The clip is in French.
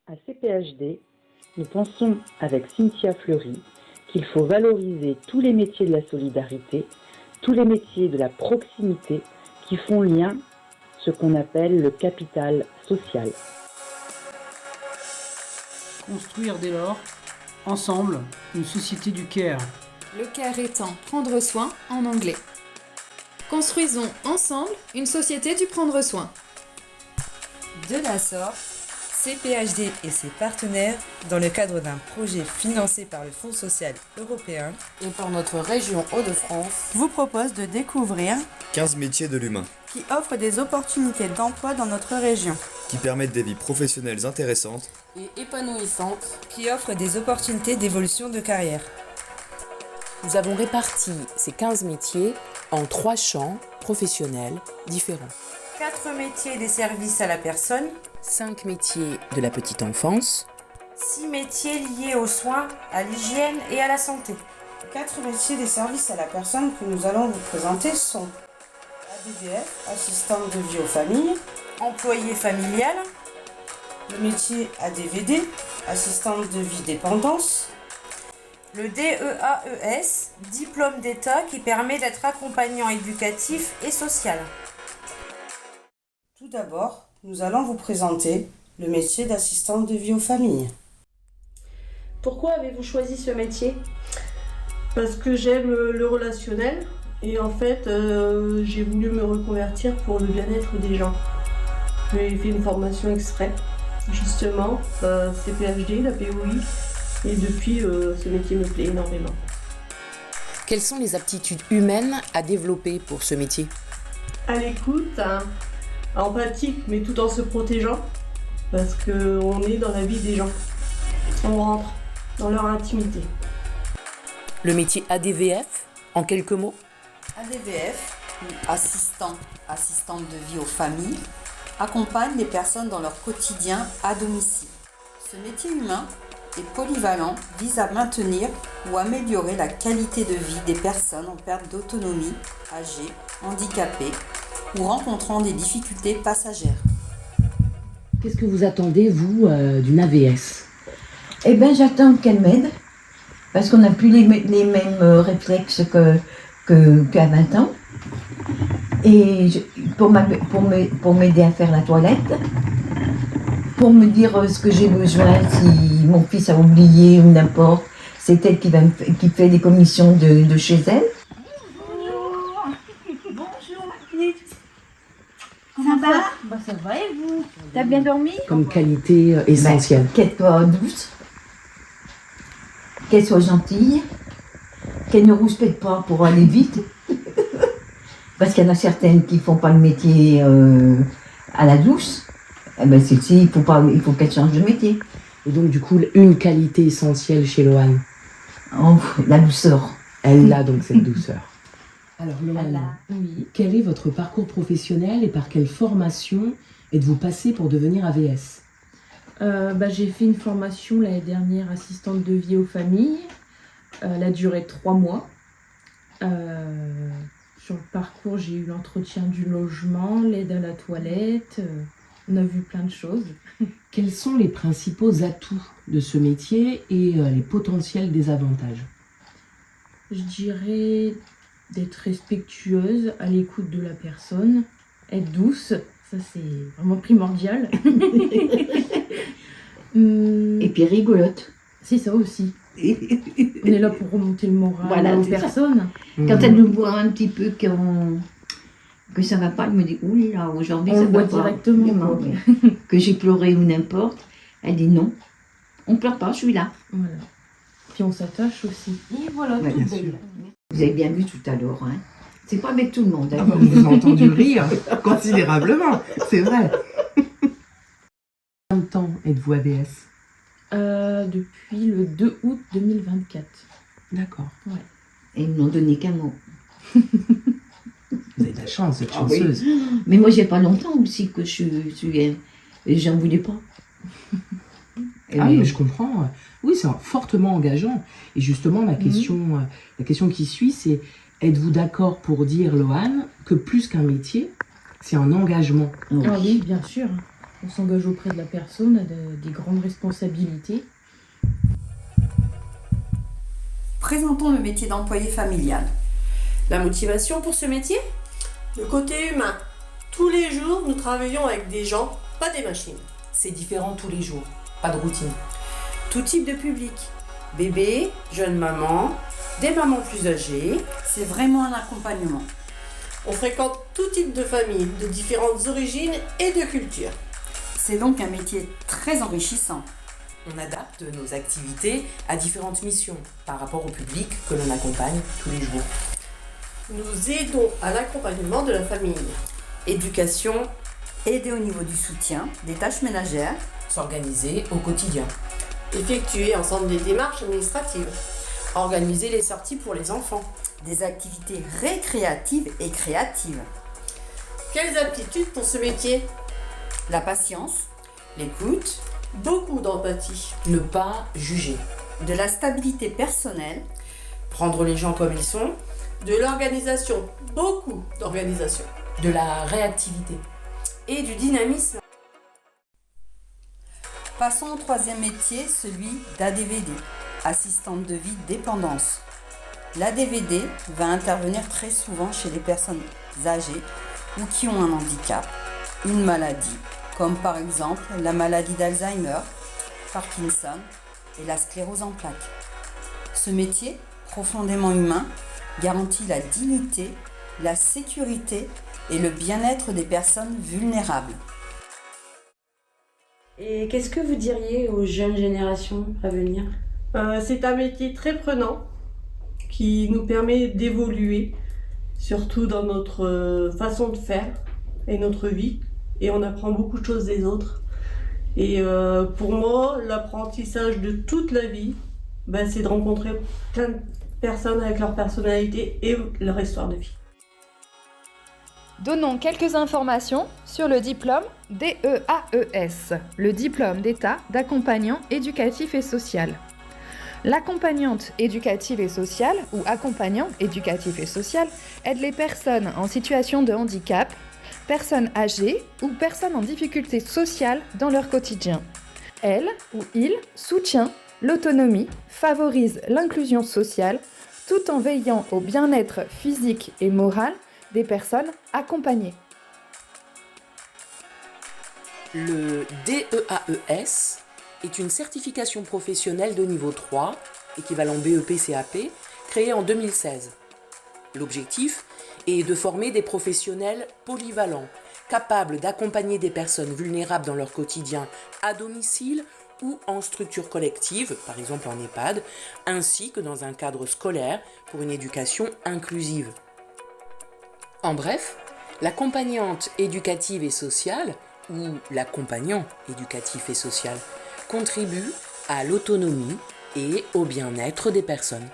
À CPHD, nous pensons avec Cynthia Fleury qu'il faut valoriser tous les métiers de la solidarité, tous les métiers de la proximité qui font lien, ce qu'on appelle le capital social. Construire dès lors, ensemble, une société du care. Le care étant prendre soin en anglais. Construisons ensemble une société du prendre soin. De la sorte, CPHD et ses partenaires, dans le cadre d'un projet financé par le Fonds social européen et par notre région Hauts-de-France, vous propose de découvrir 15 métiers de l'humain qui offrent des opportunités d'emploi dans notre région, qui permettent des vies professionnelles intéressantes et épanouissantes, qui offrent des opportunités d'évolution de carrière. Nous avons réparti ces 15 métiers en 3 champs professionnels différents. 4 métiers des services à la personne, 5 métiers de la petite enfance, 6 métiers liés aux soins, à l'hygiène et à la santé. 4 métiers des services à la personne que nous allons vous présenter sont ADVF, assistante de vie aux familles, employée familiale, le métier ADVD, assistante de vie dépendance, le DEAES, diplôme d'État qui permet d'être accompagnant éducatif et social. Tout d'abord, nous allons vous présenter le métier d'assistante de vie aux familles. Pourquoi avez-vous choisi ce métier ? Parce que j'aime le relationnel et en fait j'ai voulu me reconvertir pour le bien-être des gens. J'ai fait une formation exprès, justement, CPHD, la POI, et depuis ce métier me plaît énormément. Quelles sont les aptitudes humaines à développer pour ce métier ? À l'écoute, empathique, mais tout en se protégeant, parce qu'on est dans la vie des gens. On rentre dans leur intimité. Le métier ADVF, en quelques mots ? ADVF, ou assistante de vie aux familles, accompagne les personnes dans leur quotidien à domicile. Ce métier humain est polyvalent, vise à maintenir ou améliorer la qualité de vie des personnes en perte d'autonomie, âgées, handicapées ou rencontrant des difficultés passagères. Qu'est-ce que vous attendez, vous, d'une AVS ? Eh bien, j'attends qu'elle m'aide, parce qu'on n'a plus les mêmes réflexes qu'à 20 ans. Et pour m'aider à faire la toilette, pour me dire ce que j'ai besoin, si mon fils a oublié ou n'importe, c'est elle qui fait les commissions de chez elle. Bonjour ma petite. Ça va ? Bah ça va et vous ? T'as bien dormi ? Comme qualité essentielle. Qu'elle soit douce, qu'elle soit gentille, qu'elle ne rouspète pas pour aller vite. Parce qu'il y en a certaines qui ne font pas le métier à la douce. Eh ben celle-ci, il faut qu'elle change de métier. Et donc du coup, une qualité essentielle chez Loane ? Oh, la douceur. Elle a donc cette douceur. Alors Loane, oui. Quel est votre parcours professionnel et par quelle formation êtes-vous passée pour devenir AVS ? J'ai fait une formation l'année dernière, assistante de vie aux familles. Elle a duré 3 mois. Sur le parcours, j'ai eu l'entretien du logement, l'aide à la toilette. On a vu plein de choses. Quels sont les principaux atouts de ce métier et les potentiels désavantages ? Je dirais d'être respectueuse, à l'écoute de la personne, être douce, ça c'est vraiment primordial. Et puis rigolote. C'est ça aussi. On est là pour remonter le moral aux personnes. Quand elle nous voit un petit peu que ça va pas, elle me dit ouh là, aujourd'hui ça va pas. Directement. Que j'ai pleuré ou n'importe, elle dit non, on pleure pas, je suis là. Voilà. Puis on s'attache aussi. Et voilà, Ouais, tout bien belle. sûr. Vous avez bien vu tout à l'heure, hein. C'est pas avec tout le monde. On vous a entendu rire considérablement, c'est vrai. Combien de temps êtes-vous AVS ? Depuis le 2 août 2024. D'accord. Ouais. Et ils m'ont donné qu'un mot. Vous avez de la chance, vous êtes chanceuse. Oui. Mais moi, j'ai pas longtemps aussi que je suis et j'en voulais pas. Oui, mais je comprends. Oui, c'est fortement engageant. Et justement, la question qui suit, c'est êtes-vous d'accord pour dire, Loane, que plus qu'un métier, c'est un engagement ? Ah oui, bien sûr. On s'engage auprès de la personne, des grandes responsabilités. Présentons le métier d'employé familial. La motivation pour ce métier? Le côté humain. Tous les jours, nous travaillons avec des gens, pas des machines. C'est différent tous les jours, pas de routine. Tout type de public. Bébés, jeunes mamans, des mamans plus âgées. C'est vraiment un accompagnement. On fréquente tout type de familles, de différentes origines et de cultures. C'est donc un métier très enrichissant. On adapte nos activités à différentes missions par rapport au public que l'on accompagne tous les jours. Nous aidons à l'accompagnement de la famille. Éducation, aider au niveau du soutien, des tâches ménagères, S'organiser au quotidien. Effectuer ensemble des démarches administratives. Organiser les sorties pour les enfants. des activités récréatives et créatives. Quelles aptitudes pour ce métier? La patience, l'écoute, beaucoup d'empathie, ne pas juger, de la stabilité personnelle, prendre les gens comme ils sont, de l'organisation, beaucoup d'organisation, de la réactivité et du dynamisme. Passons au troisième métier, celui d'ADVD, assistante de vie dépendance. L'ADVD va intervenir très souvent chez les personnes âgées ou qui ont un handicap, une maladie, comme par exemple la maladie d'Alzheimer, Parkinson et la sclérose en plaques. Ce métier, profondément humain, garantit la dignité, la sécurité et le bien-être des personnes vulnérables. Et qu'est-ce que vous diriez aux jeunes générations à venir? C'est un métier très prenant qui nous permet d'évoluer, surtout dans notre façon de faire et notre vie. Et on apprend beaucoup de choses des autres. Et pour moi, l'apprentissage de toute la vie, c'est de rencontrer plein de personnes avec leur personnalité et leur histoire de vie. Donnons quelques informations sur le diplôme DEAES, le diplôme d'État d'accompagnant éducatif et social. L'accompagnante éducative et sociale ou accompagnant éducatif et social aide les personnes en situation de handicap, personnes âgées ou personnes en difficulté sociale dans leur quotidien. Elle ou il soutient l'autonomie, favorise l'inclusion sociale tout en veillant au bien-être physique et moral des personnes accompagnées. Le DEAES est une certification professionnelle de niveau 3, équivalent BEP-CAP, créée en 2016. L'objectif est de former des professionnels polyvalents, capables d'accompagner des personnes vulnérables dans leur quotidien à domicile ou en structure collective, par exemple en EHPAD, ainsi que dans un cadre scolaire pour une éducation inclusive. En bref, l'accompagnante éducative et sociale, ou l'accompagnant éducatif et social, contribue à l'autonomie et au bien-être des personnes.